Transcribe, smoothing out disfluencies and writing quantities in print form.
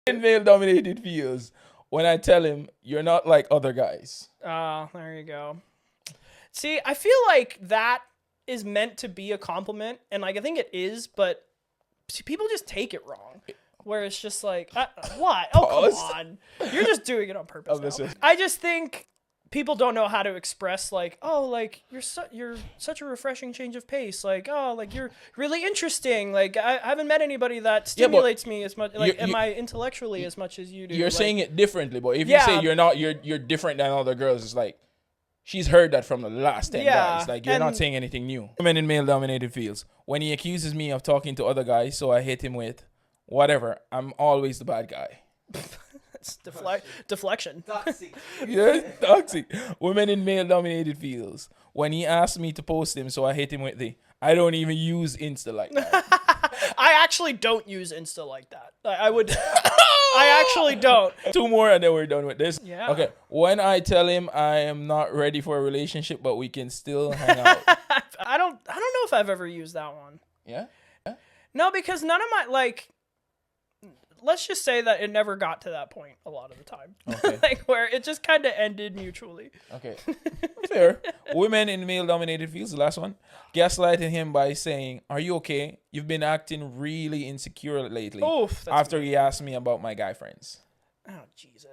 In male-dominated fields, when I tell him you're not like other guys. Oh, there you go. See, I feel like that is meant to be a compliment, and like I think it is, but people just take it wrong. Where it's just like, what? Oh, come on. You're just doing it on purpose now. I just think people don't know how to express like, oh, like you're such a refreshing change of pace. Like, oh, like you're really interesting. Like I haven't met anybody that stimulates me as much. Like, am I intellectually as much as you do? You're like, saying it differently, but if you say you're not, you're different than other girls, it's like she's heard that from the last 10 guys. Like you're not saying anything new. Women in male-dominated fields. When he accuses me of talking to other guys, so I hit him with whatever. I'm always the bad guy. It's deflection. Toxic. Yeah, toxic. Women in male-dominated fields. When he asked me to post him, so I hit him with I don't even use Insta like that. I actually don't use Insta like that. I would. I actually don't. 2 more and then we're done with this. Yeah. Okay. When I tell him I am not ready for a relationship, but we can still hang out. I don't know if I've ever used that one. Yeah? No, because none of my, like, let's just say that it never got to that point a lot of the time. Okay. Like, where it just kind of ended mutually. Okay. Fair. Women in male-dominated fields, the last one. Gaslighting him by saying, are you okay? You've been acting really insecure lately. Oof. After he asked me about my guy friends. Oh, Jesus.